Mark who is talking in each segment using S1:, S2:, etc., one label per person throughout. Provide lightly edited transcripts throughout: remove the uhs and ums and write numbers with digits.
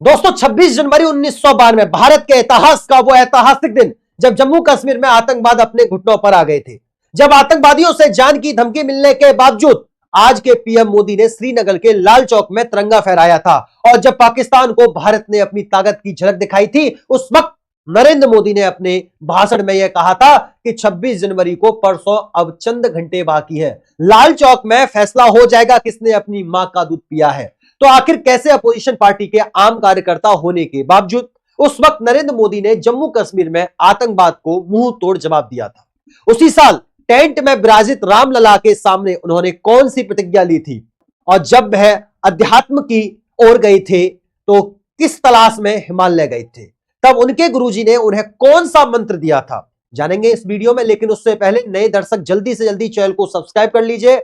S1: दोस्तों 26 जनवरी 1992 भारत के इतिहास का वो ऐतिहासिक दिन जब जम्मू कश्मीर में आतंकवाद अपने घुटनों पर आ गए थे। जब आतंकवादियों से जान की धमकी मिलने के बावजूद आज के पीएम मोदी ने श्रीनगर के लाल चौक में तिरंगा फहराया था। और जब पाकिस्तान को भारत ने अपनी ताकत की झलक दिखाई थी, उस वक्त नरेंद्र मोदी ने अपने भाषण में यह कहा था कि 26 जनवरी को परसों अब चंद घंटे बाकी है, लाल चौक में फैसला हो जाएगा किसने अपनी मां का दूध पिया है। तो आखिर कैसे अपोजिशन पार्टी के आम कार्यकर्ता होने के बावजूद उस वक्त नरेंद्र मोदी ने जम्मू कश्मीर में आतंकवाद को मुंह तोड़ जवाब दिया था। उसी साल टेंट में विराजित रामलला के सामने उन्होंने कौन सी प्रतिज्ञा ली थी, और जब वह अध्यात्म की ओर गए थे तो किस तलाश में हिमालय गए थे, तब उनके गुरुजी ने उन्हें कौन सा मंत्र दिया था, जानेंगे इस वीडियो में। लेकिन उससे पहले नए दर्शक जल्दी से जल्दी चैनल को सब्सक्राइब कर लीजिए।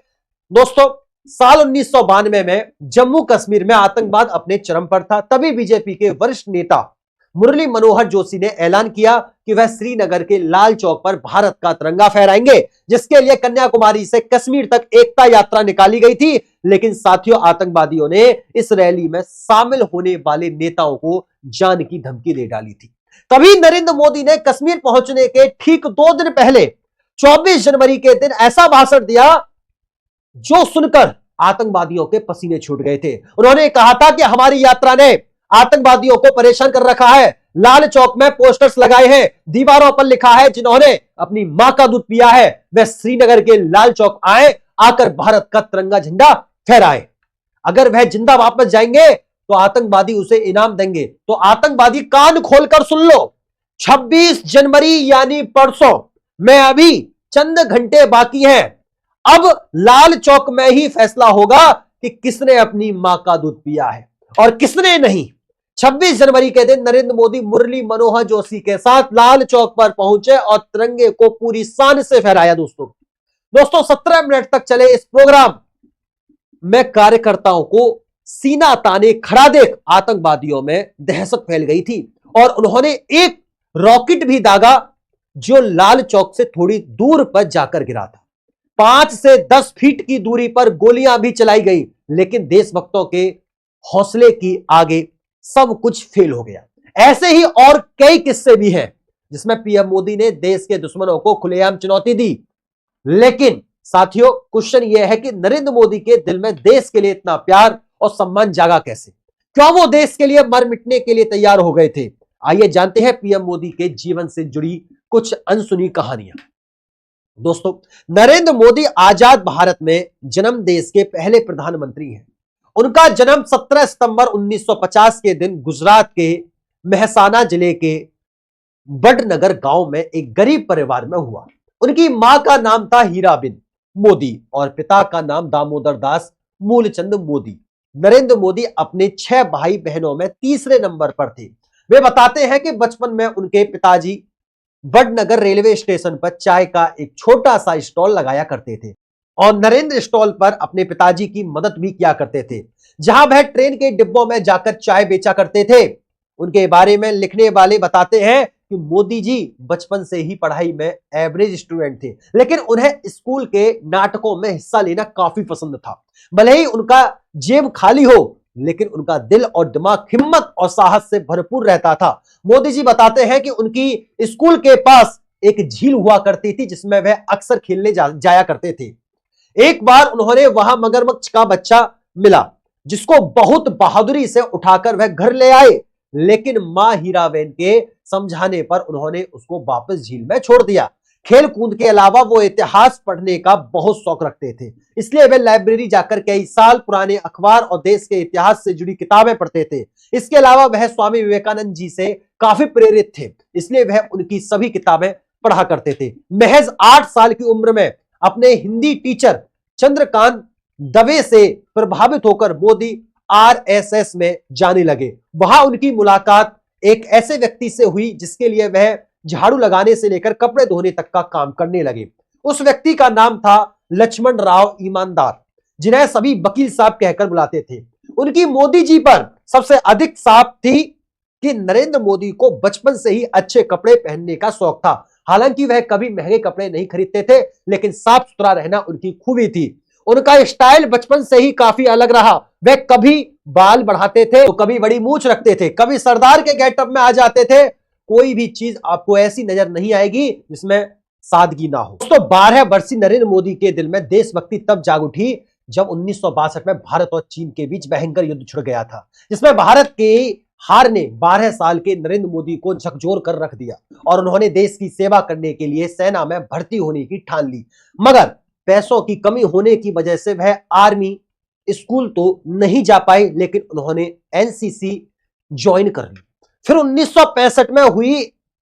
S1: दोस्तों साल 1992 में जम्मू कश्मीर में आतंकवाद अपने चरम पर था। तभी बीजेपी के वरिष्ठ नेता मुरली मनोहर जोशी ने ऐलान किया कि वह श्रीनगर के लाल चौक पर भारत का तिरंगा फहराएंगे, जिसके लिए कन्याकुमारी से कश्मीर तक एकता यात्रा निकाली गई थी। लेकिन साथियों, आतंकवादियों ने इस रैली में शामिल होने वाले नेताओं को जान की धमकी दे डाली थी। तभी नरेंद्र मोदी ने कश्मीर पहुंचने के ठीक 2 दिन पहले 24 जनवरी के दिन ऐसा भाषण दिया जो सुनकर आतंकवादियों के पसीने छूट गए थे। उन्होंने कहा था कि हमारी यात्रा ने आतंकवादियों को परेशान कर रखा है। लाल चौक में पोस्टर्स लगाए हैं, दीवारों पर लिखा है जिन्होंने अपनी मां का दूध पिया है वे श्रीनगर के लाल चौक आए, आकर भारत का तिरंगा झंडा फहराए। अगर वह जिंदा वापस जाएंगे तो आतंकवादी उसे इनाम देंगे। तो आतंकवादी कान खोलकर सुन लो, 26 जनवरी यानी परसों में अभी चंद घंटे बाकी हैं। अब लाल चौक में ही फैसला होगा कि किसने अपनी मां का दूध पिया है और किसने नहीं। 26 जनवरी के दिन नरेंद्र मोदी मुरली मनोहर जोशी के साथ लाल चौक पर पहुंचे और तिरंगे को पूरी शान से फहराया। दोस्तों 17 मिनट तक चले इस प्रोग्राम में कार्यकर्ताओं को सीना ताने खड़ा देख आतंकवादियों में दहशत फैल गई थी और उन्होंने एक रॉकेट भी दागा जो लाल चौक से थोड़ी दूर पर जाकर गिरा था। 5 से 10 फीट की दूरी पर गोलियां भी चलाई गई, लेकिन देशभक्तों के हौसले की आगे सब कुछ फेल हो गया। ऐसे ही और कई किस्से भी हैं जिसमें पीएम मोदी ने देश के दुश्मनों को खुलेआम चुनौती दी। लेकिन साथियों, क्वेश्चन यह है कि नरेंद्र मोदी के दिल में देश के लिए इतना प्यार और सम्मान जागा कैसे? क्यों वो देश के लिए मर मिटने के लिए तैयार हो गए थे? आइए जानते हैं पीएम मोदी के जीवन से जुड़ी कुछ अनसुनी कहानियां। दोस्तों, नरेंद्र मोदी आजाद भारत में जन्म देश के पहले प्रधानमंत्री हैं। उनका जन्म 17 सितंबर 1950 के दिन गुजरात के मेहसाना जिले के बड़नगर गांव में एक गरीब परिवार में हुआ। उनकी मां का नाम था हीराबिन मोदी और पिता का नाम दामोदर दास मूलचंद मोदी। नरेंद्र मोदी अपने 6 भाई बहनों में तीसरे नंबर पर थे। वे बताते हैं कि बचपन में उनके पिताजी बड़नगर रेलवे स्टेशन पर चाय का एक छोटा सा स्टॉल लगाया करते थे और नरेंद्र स्टॉल पर अपने पिताजी की मदद भी किया करते थे, जहां वह ट्रेन के डिब्बों में जाकर चाय बेचा करते थे। उनके बारे में लिखने वाले बताते हैं कि मोदी जी बचपन से ही पढ़ाई में एवरेज स्टूडेंट थे, लेकिन उन्हें स्कूल के नाटकों में हिस्सा लेना काफी पसंद था। भले ही उनका जेब खाली हो, लेकिन उनका दिल और दिमाग हिम्मत और साहस से भरपूर रहता था। मोदी जी बताते हैं कि उनकी स्कूल के पास एक झील हुआ करती थी जिसमें वह अक्सर खेलने जाया करते थे। एक बार उन्होंने वहां मगरमच्छ का बच्चा मिला जिसको बहुत बहादुरी से उठाकर वह घर ले आए, लेकिन मां हीराबेन के समझाने पर उन्होंने उसको वापस झील में छोड़ दिया। खेल कूद के अलावा वो इतिहास पढ़ने का बहुत शौक रखते थे, इसलिए वे लाइब्रेरी जाकर कई साल पुराने अखबार और देश के इतिहास से जुड़ी किताबें पढ़ते थे। इसके अलावा वह स्वामी विवेकानंद जी से काफी प्रेरित थे, इसलिए वह उनकी सभी किताबें पढ़ा करते थे। महज 8 साल की उम्र में अपने हिंदी टीचर चंद्रकांत दवे से प्रभावित होकर मोदी आरएसएस में जाने लगे। वहां उनकी मुलाकात एक ऐसे व्यक्ति से हुई जिसके लिए वह झाड़ू लगाने से लेकर कपड़े धोने तक का काम करने लगे। उस व्यक्ति का नाम था लक्ष्मण राव ईमानदार, जिन्हें सभी वकील साहब कहकर बुलाते थे। उनकी मोदी जी पर सबसे अधिक साफ थी कि नरेंद्र मोदी को बचपन से ही अच्छे कपड़े पहनने का शौक था। हालांकि वह कभी महंगे कपड़े नहीं खरीदते थे, लेकिन साफ सुथरा रहना उनकी खूबी थी। उनका स्टाइल बचपन से ही काफी अलग रहा। वे कभी बाल बढ़ाते थे तो कभी बड़ी मूंछ रखते थे, कभी सरदार के गेटअप में आ जाते थे। कोई भी चीज आपको ऐसी नजर नहीं आएगी जिसमें सादगी ना हो। दोस्तों 12 वर्षीय नरेंद्र मोदी के दिल में देशभक्ति तब जाग उठी जब 1962 में भारत और चीन के बीच भयंकर युद्ध छिड़ गया था, जिसमें भारत के हार ने 12 साल के नरेंद्र मोदी को झकझोर कर रख दिया और उन्होंने देश की सेवा करने के लिए सेना में भर्ती होने की ठान ली। मगर पैसों की कमी होने की वजह से वह आर्मी स्कूल तो नहीं जा पाए, लेकिन उन्होंने एनसीसी ज्वाइन कर ली। फिर 1965 में हुई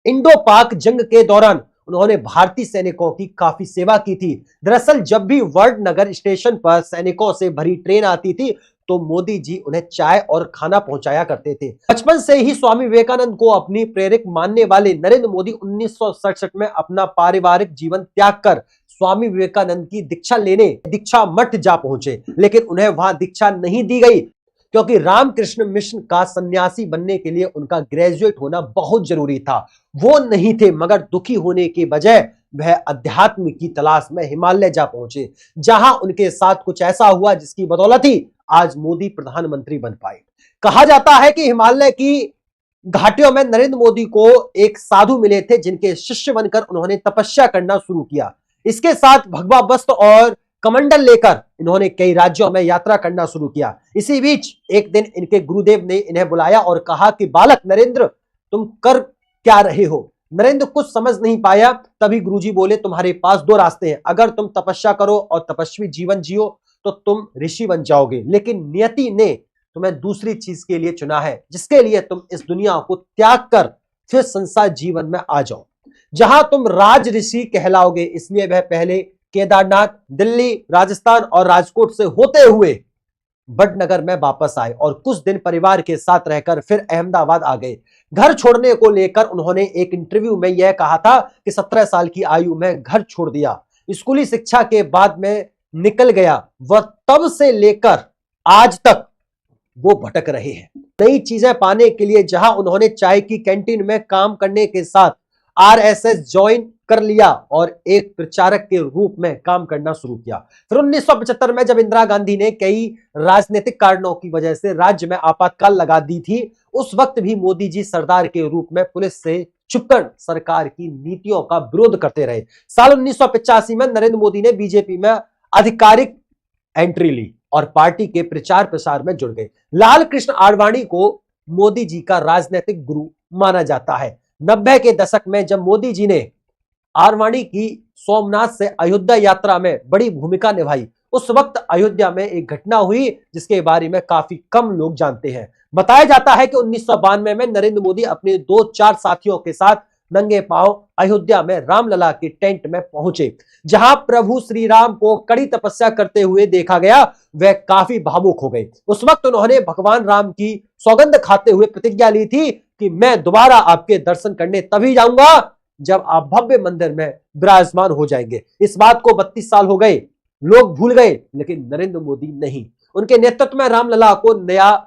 S1: इंडो पाक जंग के दौरान उन्होंने भारतीय सैनिकों की काफी सेवा की थी। दरअसल जब भी वडनगर स्टेशन पर सैनिकों से भरी ट्रेन आती थी तो मोदी जी उन्हें चाय और खाना पहुंचाया करते थे। बचपन से ही स्वामी विवेकानंद को अपनी प्रेरक मानने वाले नरेंद्र मोदी 1967 में अपना पारिवारिक जीवन त्याग कर स्वामी विवेकानंद की दीक्षा लेने दीक्षा मठ जा पहुंचे, लेकिन उन्हें वहां दीक्षा नहीं दी गई क्योंकि रामकृष्ण मिशन का सन्यासी बनने के लिए उनका ग्रेजुएट होना बहुत जरूरी था। वो नहीं थे, मगर दुखी होने के बजाय वह अध्यात्म की तलाश में हिमालय जा पहुंचे, जहां उनके साथ कुछ ऐसा हुआ जिसकी बदौलत ही आज मोदी प्रधानमंत्री बन पाए। कहा जाता है कि हिमालय की घाटियों में नरेंद्र मोदी को एक साधु मिले थे जिनके शिष्य बनकर उन्होंने तपस्या करना शुरू किया। इसके साथ भगवा वस्त्र और कमंडल लेकर इन्होंने कई राज्यों में यात्रा करना शुरू किया। इसी बीच एक दिन इनके गुरुदेव ने इन्हें बुलाया और कहा कि बालक नरेंद्र, तुम कर क्या रहे हो? नरेंद्र कुछ समझ नहीं पाया। तभी गुरुजी बोले, तुम्हारे पास दो रास्ते हैं, अगर तुम तपस्या करो और तपस्वी जीवन जियो तो तुम ऋषि बन जाओगे, लेकिन नियति ने तुम्हें दूसरी चीज के लिए चुना है, जिसके लिए तुम इस दुनिया को त्याग कर फिर संसार जीवन में आ जाओ, जहां तुम राज ऋषि कहलाओगे। इसलिए वह पहले केदारनाथ, दिल्ली, राजस्थान और राजकोट से होते हुए वडनगर में वापस आए और कुछ दिन परिवार के साथ रहकर फिर अहमदाबाद आ गए। घर छोड़ने को लेकर उन्होंने एक इंटरव्यू में यह कहा था कि 17 साल की आयु में घर छोड़ दिया, स्कूली शिक्षा के बाद में निकल गया। वह तब से लेकर आज तक वो भटक रहे हैं नई चीजें पाने के लिए, जहां उन्होंने चाय की कैंटीन में काम करने के साथ आरएसएस ज्वाइन कर लिया और एक प्रचारक के रूप में काम करना शुरू किया। फिर 1975 में जब इंदिरा गांधी ने कई राजनीतिक कारणों की वजह से राज्य में आपातकाल लगा दी थी, उस वक्त भी मोदी जी सरदार के रूप में पुलिस से छुपकर सरकार की नीतियों का विरोध करते रहे। साल 1985 में नरेंद्र मोदी ने बीजेपी में आधिकारिक एंट्री ली और पार्टी के प्रचार प्रसार में जुड़ गए। लाल कृष्ण आडवाणी को मोदी जी का राजनीतिक गुरु माना जाता है। 90 के दशक में जब मोदी जी ने आडवाणी की सोमनाथ से अयोध्या यात्रा में बड़ी भूमिका निभाई, उस वक्त अयोध्या में एक घटना हुई जिसके बारे में काफी कम लोग जानते हैं। बताया जाता है कि 1992 में नरेंद्र मोदी अपने 2-4 साथियों के साथ नंगे पांव अयोध्या में रामलला के टेंट में पहुंचे, जहां प्रभु श्री राम को कड़ी तपस्या करते हुए देखा गया। वह काफी भावुक हो गए। उस वक्त उन्होंने भगवान राम की सौगंध खाते हुए प्रतिज्ञा ली थी कि मैं दोबारा आपके दर्शन करने तभी जाऊंगा जब आप भव्य मंदिर में विराजमान हो जाएंगे। इस बात को 32 साल हो गए, लोग भूल गए, लेकिन नरेंद्र मोदी नहीं। उनके नेतृत्व में रामलला को नया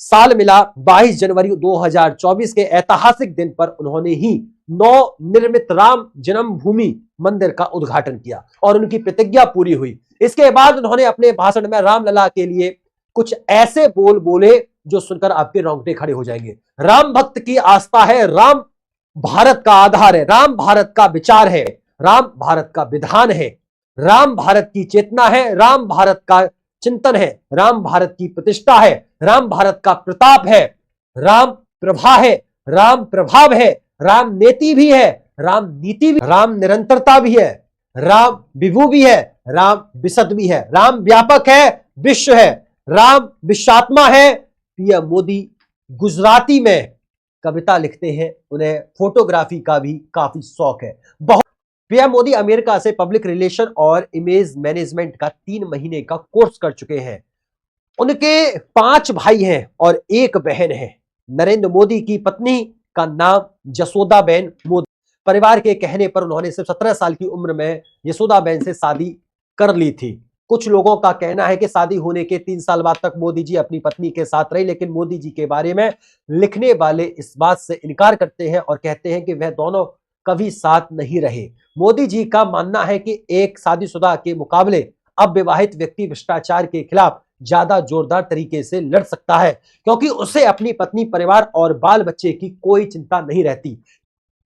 S1: साल मिला। 22 जनवरी 2024 के ऐतिहासिक दिन पर उन्होंने ही नवनिर्मित राम जन्मभूमि मंदिर का उद्घाटन किया और उनकी प्रतिज्ञा पूरी हुई। इसके बाद उन्होंने अपने भाषण में रामलला के लिए कुछ ऐसे बोल बोले जो सुनकर आपके रोंगटे खड़े हो जाएंगे। राम भक्त की आस्था है, राम भारत का आधार है, राम भारत का विचार है, राम भारत का विधान है, राम भारत की चेतना है, राम भारत का चिंतन है, राम भारत की प्रतिष्ठा है, राम भारत का प्रताप है, राम प्रभा है, राम प्रभाव है, राम नीति भी है, राम नीति भी, राम निरंतरता भी है, राम विभु भी है, राम विशद भी है, राम व्यापक है, विश्व है, राम विश्वात्मा है। पीएम मोदी गुजराती में कविता लिखते हैं, उन्हें फोटोग्राफी का भी काफी शौक है। पीएम मोदी अमेरिका से पब्लिक रिलेशन और इमेज मैनेजमेंट का 3 महीने का कोर्स कर चुके हैं। उनके 5 भाई हैं और 1 बहन है। नरेंद्र मोदी की पत्नी का नाम जसोदाबेन मोदी। परिवार के कहने पर उन्होंने सिर्फ 17 साल की उम्र में यशोदाबेन से शादी कर ली थी। कुछ लोगों का कहना है कि शादी होने के 3 साल बाद तक मोदी जी अपनी पत्नी के साथ रहे, लेकिन मोदी जी के बारे में लिखने वाले इस बात से इनकार करते हैं और कहते हैं कि वह दोनों कभी साथ नहीं रहे। मोदी जी का मानना है कि एक शादीशुदा के मुकाबले अविवाहित व्यक्ति भ्रष्टाचार के खिलाफ ज्यादा जोरदार तरीके से लड़ सकता है, क्योंकि उसे अपनी पत्नी, परिवार और बाल बच्चे की कोई चिंता नहीं रहती।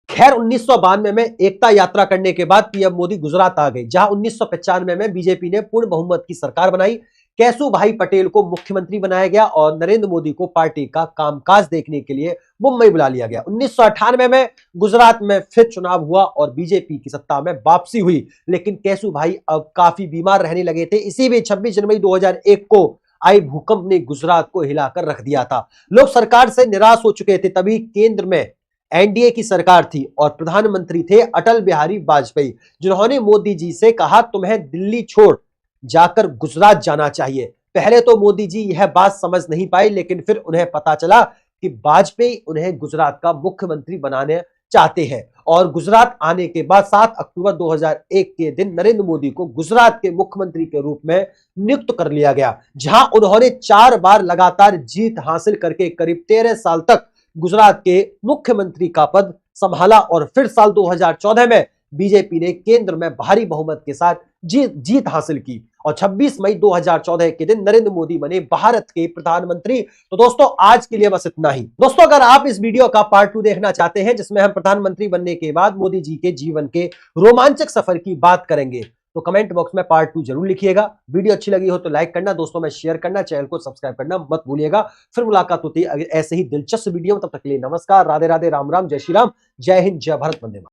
S1: खैर 1992 में एकता यात्रा करने के बाद पीएम मोदी गुजरात आ गए, जहां 1995 में बीजेपी ने पूर्ण बहुमत की सरकार बनाई। केशुभाई पटेल को मुख्यमंत्री बनाया गया और नरेंद्र मोदी को पार्टी का कामकाज देखने के लिए मुंबई बुला लिया गया। 1998 में गुजरात में फिर चुनाव हुआ और बीजेपी की सत्ता में वापसी हुई, लेकिन केशुभाई अब काफी बीमार रहने लगे थे। इसी बीच 26 जनवरी 2001 को आई भूकंप ने गुजरात को हिलाकर रख दिया था। लोग सरकार से निराश हो चुके थे। तभी केंद्र में एनडीए की सरकार थी और प्रधानमंत्री थे अटल बिहारी वाजपेयी, जिन्होंने मोदी जी से कहा तुम्हें दिल्ली छोड़ जाकर गुजरात जाना चाहिए। पहले तो मोदी जी यह बात समझ नहीं पाए, लेकिन फिर उन्हें पता चला कि वाजपेयी उन्हें गुजरात का मुख्यमंत्री बनाने चाहते हैं और गुजरात आने के बाद 7 अक्टूबर 2001 के दिन नरेंद्र मोदी को गुजरात के मुख्यमंत्री के रूप में नियुक्त कर लिया गया, जहां उन्होंने 4 बार लगातार जीत हासिल करके करीब 13 साल तक गुजरात के मुख्यमंत्री का पद संभाला और फिर साल 2014 में बीजेपी ने केंद्र में भारी बहुमत के साथ जीत हासिल की और 26 मई 2014 के दिन नरेंद्र मोदी बने भारत के प्रधानमंत्री। तो दोस्तों आज के लिए बस इतना ही। दोस्तों अगर आप इस वीडियो का पार्ट 2 देखना चाहते हैं, जिसमें हम प्रधानमंत्री बनने के बाद मोदी जी के जीवन के रोमांचक सफर की बात करेंगे, तो कमेंट बॉक्स में पार्ट 2 जरूर लिखिएगा। वीडियो अच्छी लगी हो तो लाइक करना, दोस्तों में शेयर करना, चैनल को सब्सक्राइब करना मत भूलिएगा। फिर मुलाकात होती है ऐसे ही दिलचस्प वीडियो में, तब तक के लिए नमस्कार, राधे राधे, राम राम, जय श्री राम, जय हिंद, जय भारत, वंदे मातरम।